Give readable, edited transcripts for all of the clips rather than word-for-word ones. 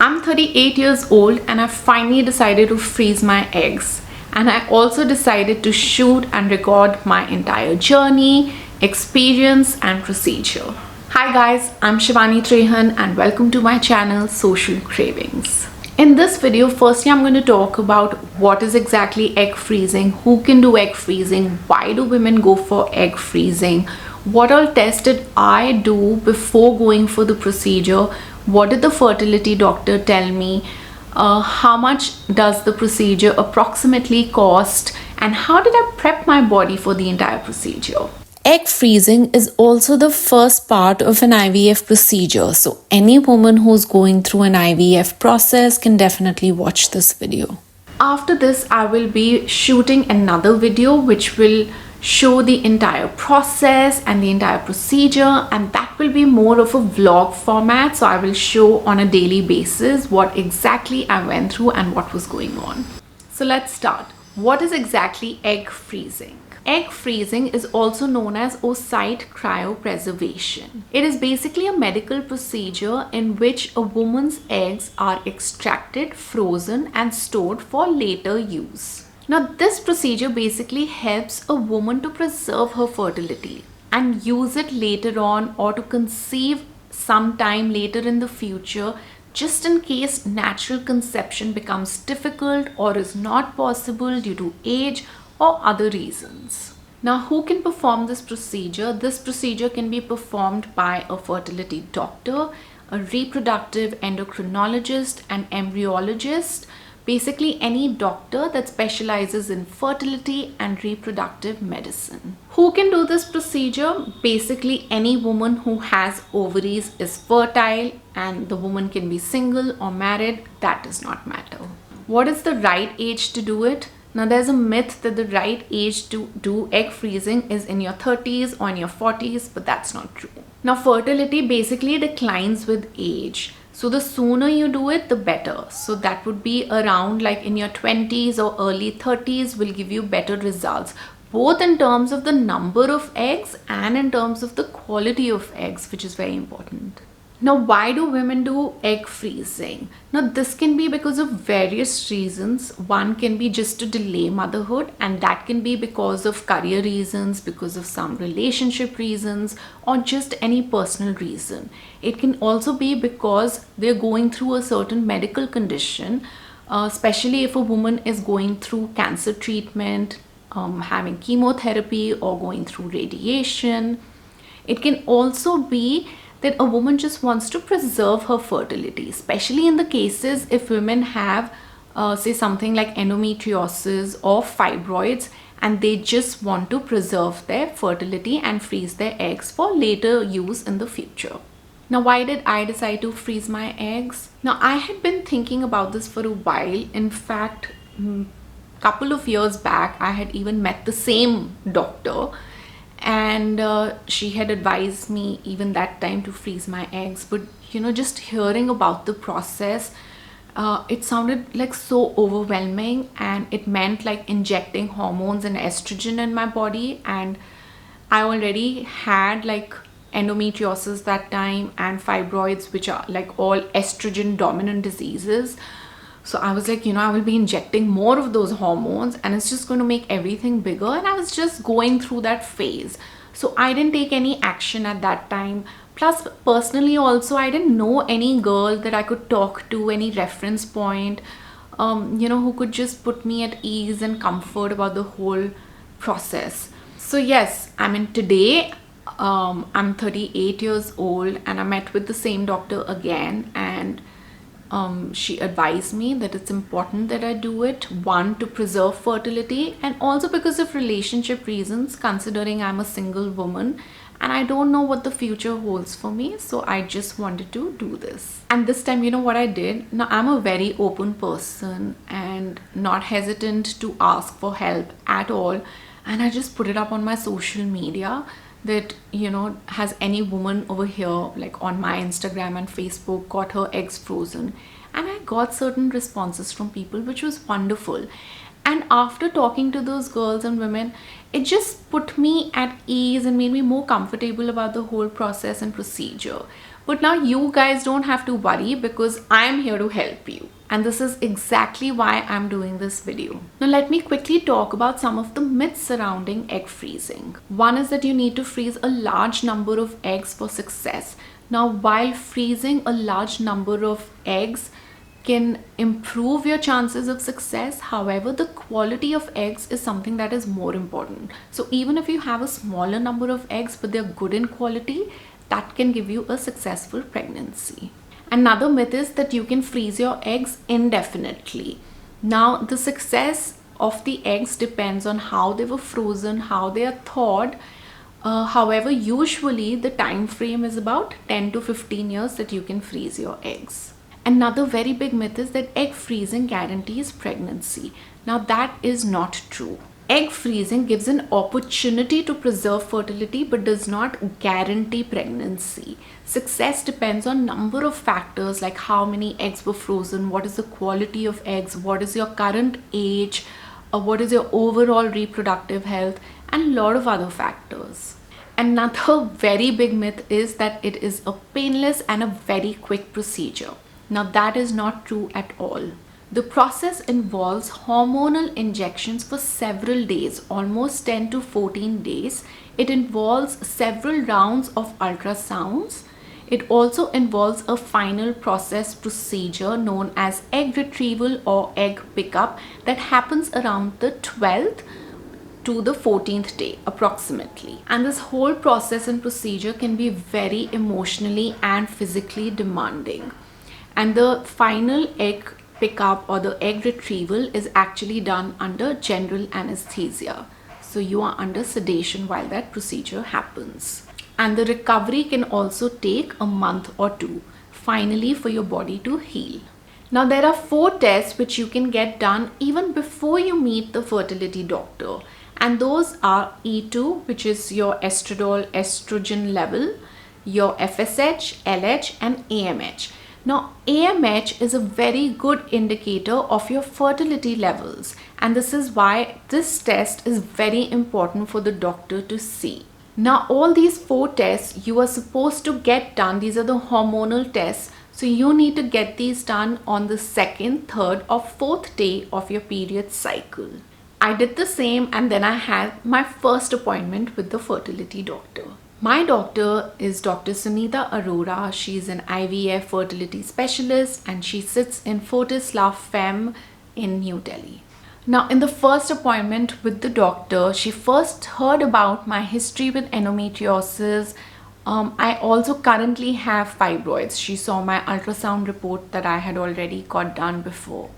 I'm 38 years old and I finally decided to freeze my eggs. And I also decided to shoot and record my entire journey, experience and procedure. Hi guys, I'm Shivani Trehan and welcome to my channel Social Cravings. In this video, firstly I'm going to talk about what is exactly egg freezing, who can do egg freezing, why do women go for egg freezing, what all tests did I do before going for the procedure, what did the fertility doctor tell me, how much does the procedure approximately cost, and how did I prep my body for the entire procedure. Egg freezing is also the first part of an IVF procedure, so any woman who's going through an IVF process can definitely watch this video. After this, I will be shooting another video which will show the entire process and the entire procedure, and that will be more of a vlog format, so I will show on a daily basis what exactly I went through and what was going on. So let's start. What is exactly egg freezing? Egg freezing is also known as oocyte cryopreservation. It is basically a medical procedure in which a woman's eggs are extracted, frozen and stored for later use. Now this procedure basically helps a woman to preserve her fertility and use it later on, or to conceive sometime later in the future, just in case natural conception becomes difficult or is not possible due to age or other reasons. Now, who can perform this procedure? This procedure can be performed by a fertility doctor, a reproductive endocrinologist, an embryologist, basically any doctor that specializes in fertility and reproductive medicine. Who can do this procedure? Basically any woman who has ovaries is fertile, and the woman can be single or married, that does not matter. What is the right age to do it? Now there's a myth that the right age to do egg freezing is in your 30s or in your 40s, but that's not true. Now fertility basically declines with age. So the sooner you do it, the better. So that would be around like in your 20s or early 30s will give you better results, both in terms of the number of eggs and in terms of the quality of eggs, which is very important. Now, why do women do egg freezing? Now, this can be because of various reasons. One can be just to delay motherhood, and that can be because of career reasons, because of some relationship reasons, or just any personal reason. It can also be because they're going through a certain medical condition, especially if a woman is going through cancer treatment, having chemotherapy, or going through radiation. It can also be that a woman just wants to preserve her fertility, especially in the cases if women have say something like endometriosis or fibroids, and they just want to preserve their fertility and freeze their eggs for later use in the future. Now, why did I decide to freeze my eggs? Now, I had been thinking about this for a while. In fact, couple of years back, I had even met the same doctor, and she had advised me even that time to freeze my eggs. But just hearing about the process, it sounded like so overwhelming, and it meant like injecting hormones and estrogen in my body, and I already had like endometriosis that time and fibroids, which are like all estrogen dominant diseases. So I was like, I will be injecting more of those hormones and it's just going to make everything bigger. And I was just going through that phase. So I didn't take any action at that time. Plus, personally also, I didn't know any girl that I could talk to, any reference point, who could just put me at ease and comfort about the whole process. So yes, today, I'm 38 years old and I met with the same doctor again, and she advised me that it's important that I do it, one, to preserve fertility, and also because of relationship reasons, considering I'm a single woman and I don't know what the future holds for me. So I just wanted to do this. And this time, what I did? Now, I'm a very open person and not hesitant to ask for help at all. And I just put it up on my social media that, has any woman over here, like on my Instagram and Facebook, got her eggs frozen? And I got certain responses from people, which was wonderful. And after talking to those girls and women, it just put me at ease and made me more comfortable about the whole process and procedure. But now you guys don't have to worry because I am here to help you. And this is exactly why I'm doing this video. Now let me quickly talk about some of the myths surrounding egg freezing. One is that you need to freeze a large number of eggs for success. Now while freezing a large number of eggs can improve your chances of success, however, the quality of eggs is something that is more important. So even if you have a smaller number of eggs but they're good in quality, that can give you a successful pregnancy. Another myth is that you can freeze your eggs indefinitely. Now, the success of the eggs depends on how they were frozen, how they are thawed. However, usually the time frame is about 10 to 15 years that you can freeze your eggs. Another very big myth is that egg freezing guarantees pregnancy. Now, that is not true. Egg freezing gives an opportunity to preserve fertility but does not guarantee pregnancy. Success depends on number of factors like how many eggs were frozen, what is the quality of eggs, what is your current age, what is your overall reproductive health, and a lot of other factors. Another very big myth is that it is a painless and a very quick procedure. Now that is not true at all. The process involves hormonal injections for several days, almost 10 to 14 days. It involves several rounds of ultrasounds. It also involves a final process procedure known as egg retrieval or egg pickup that happens around the 12th to the 14th day approximately. And this whole process and procedure can be very emotionally and physically demanding. And the final egg pickup or the egg retrieval is actually done under general anesthesia. So you are under sedation while that procedure happens. And the recovery can also take a month or two, finally for your body to heal. Now there are 4 tests which you can get done even before you meet the fertility doctor. And those are E2, which is your estrogen level, your FSH, LH and AMH. Now, AMH is a very good indicator of your fertility levels, and this is why this test is very important for the doctor to see. Now, all these 4 tests you are supposed to get done. These are the hormonal tests. So you need to get these done on the 2nd, 3rd or 4th day of your period cycle. I did the same and then I had my first appointment with the fertility doctor. My doctor is Dr. Sunita Arora. She's an IVF fertility specialist and she sits in Fortis La Femme in New Delhi. Now, in the first appointment with the doctor, she first heard about my history with endometriosis. I also currently have fibroids. She saw my ultrasound report that I had already got done before.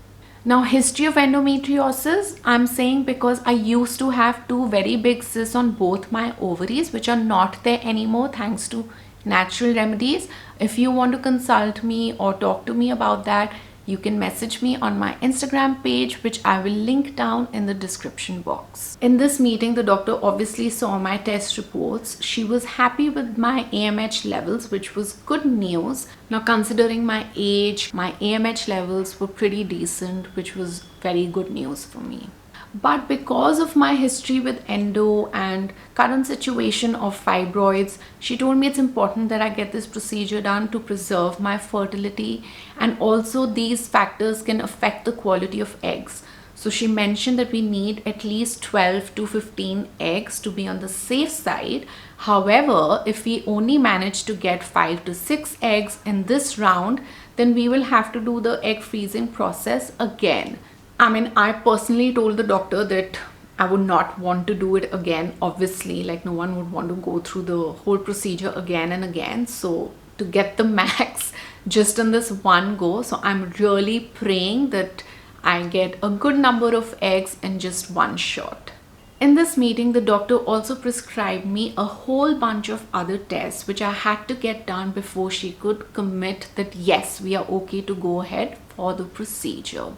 Now, history of endometriosis, I'm saying because I used to have 2 very big cysts on both my ovaries, which are not there anymore thanks to natural remedies. If you want to consult me or talk to me about that, you can message me on my Instagram page, which I will link down in the description box. In this meeting, the doctor obviously saw my test reports. She was happy with my AMH levels, which was good news. Now, considering my age, my AMH levels were pretty decent, which was very good news for me. But because of my history with endo and current situation of fibroids, she told me it's important that I get this procedure done to preserve my fertility, and also these factors can affect the quality of eggs. So she mentioned that we need at least 12 to 15 eggs to be on the safe side. However, if we only manage to get 5 to 6 eggs in this round, then we will have to do the egg freezing process again. I mean, I personally told the doctor that I would not want to do it again. Obviously, like no one would want to go through the whole procedure again and again. So to get the max just in this one go. So I'm really praying that I get a good number of eggs in just one shot. In this meeting, the doctor also prescribed me a whole bunch of other tests which I had to get done before she could commit that yes, we are okay to go ahead for the procedure.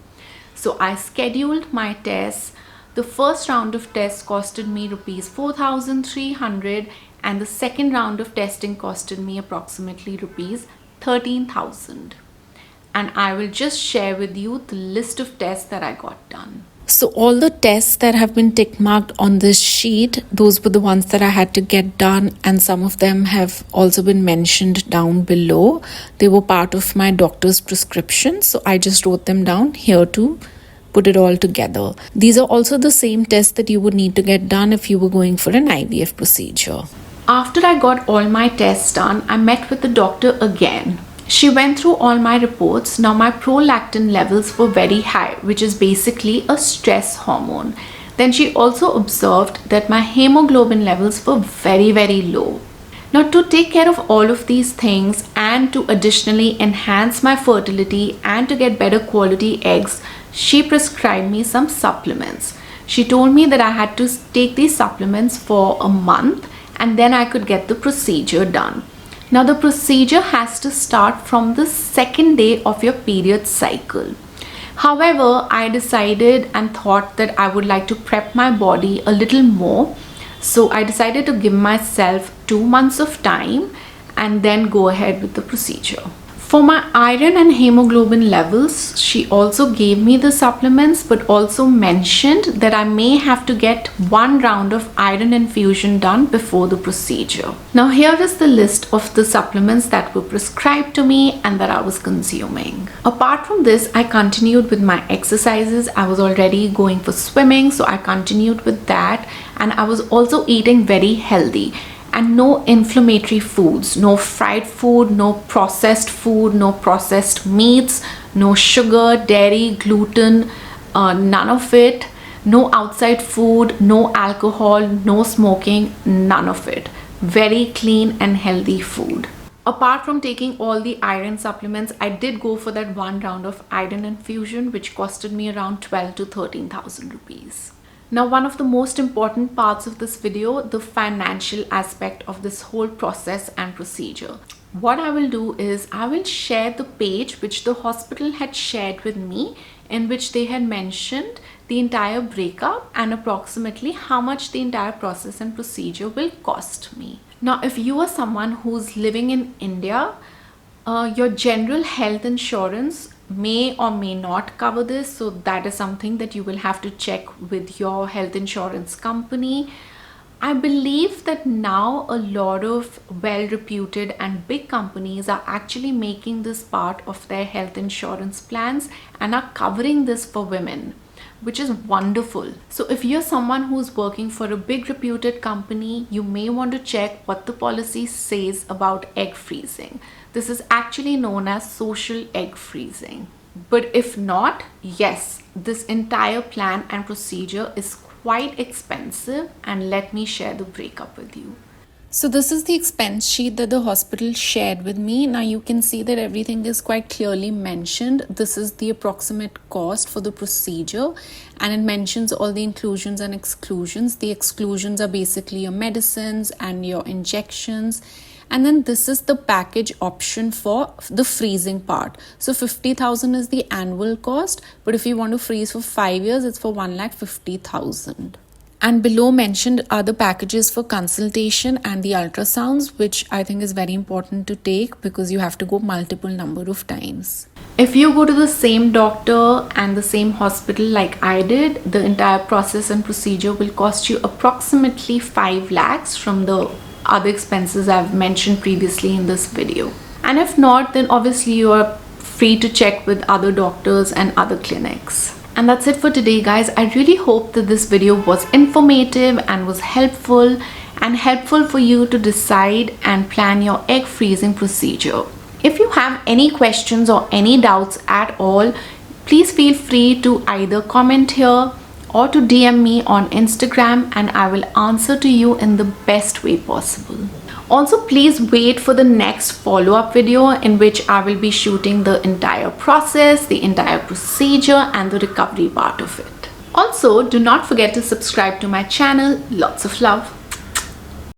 So I scheduled my tests. The first round of tests costed me rupees 4,300 and the second round of testing costed me approximately rupees 13,000. And I will just share with you the list of tests that I got done. So all the tests that have been tick marked on this sheet, those were the ones that I had to get done, and some of them have also been mentioned down below. They were part of my doctor's prescription, so I just wrote them down here to put it all together. These are also the same tests that you would need to get done if you were going for an IVF procedure. After I got all my tests done, I met with the doctor again. She went through all my reports. Now my prolactin levels were very high, which is basically a stress hormone. Then she also observed that my hemoglobin levels were very, very low. Now to take care of all of these things and to additionally enhance my fertility and to get better quality eggs, she prescribed me some supplements. She told me that I had to take these supplements for a month and then I could get the procedure done. Now the procedure has to start from the second day of your period cycle. However, I decided and thought that I would like to prep my body a little more. So I decided to give myself 2 months of time and then go ahead with the procedure. For my iron and hemoglobin levels, she also gave me the supplements but also mentioned that I may have to get 1 round of iron infusion done before the procedure. Now here is the list of the supplements that were prescribed to me and that I was consuming. Apart from this, I continued with my exercises. I was already going for swimming, so I continued with that, and I was also eating very healthy. And no inflammatory foods, no fried food, no processed food, no processed meats, no sugar, dairy, gluten, none of it, no outside food, no alcohol, no smoking, none of it. Very clean and healthy food. Apart from taking all the iron supplements, I did go for that 1 round of iron infusion, which costed me around 12 to 13,000 rupees. Now, one of the most important parts of this video, the financial aspect of this whole process and procedure. What I will do is I will share the page which the hospital had shared with me, in which they had mentioned the entire breakup and approximately how much the entire process and procedure will cost me. Now, if you are someone who's living in India, your general health insurance may or may not cover this, so that is something that you will have to check with your health insurance company. I believe that now a lot of well-reputed and big companies are actually making this part of their health insurance plans and are covering this for women, which is wonderful. So if you're someone who's working for a big reputed company, you may want to check what the policy says about egg freezing. This is actually known as social egg freezing. But if not, yes, this entire plan and procedure is quite expensive, and let me share the breakup with you. So this is the expense sheet that the hospital shared with me. Now you can see that everything is quite clearly mentioned. This is the approximate cost for the procedure, and it mentions all the inclusions and exclusions. The exclusions are basically your medicines and your injections. And then this is the package option for the freezing part. So 50,000 is the annual cost, but if you want to freeze for 5 years, it's for 1,50,000. And below mentioned are the packages for consultation and the ultrasounds, which I think is very important to take because you have to go multiple number of times. If you go to the same doctor and the same hospital like I did, the entire process and procedure will cost you approximately 5 lakhs from the other expenses I've mentioned previously in this video. And if not, then obviously you are free to check with other doctors and other clinics. And that's it for today, guys. I really hope that this video was informative and was helpful for you to decide and plan your egg freezing procedure. If you have any questions or any doubts at all, please feel free to either comment here or to DM me on Instagram, and I will answer to you in the best way possible. Also, please wait for the next follow-up video in which I will be shooting the entire process, the entire procedure, and the recovery part of it. Also, do not forget to subscribe to my channel. Lots of love.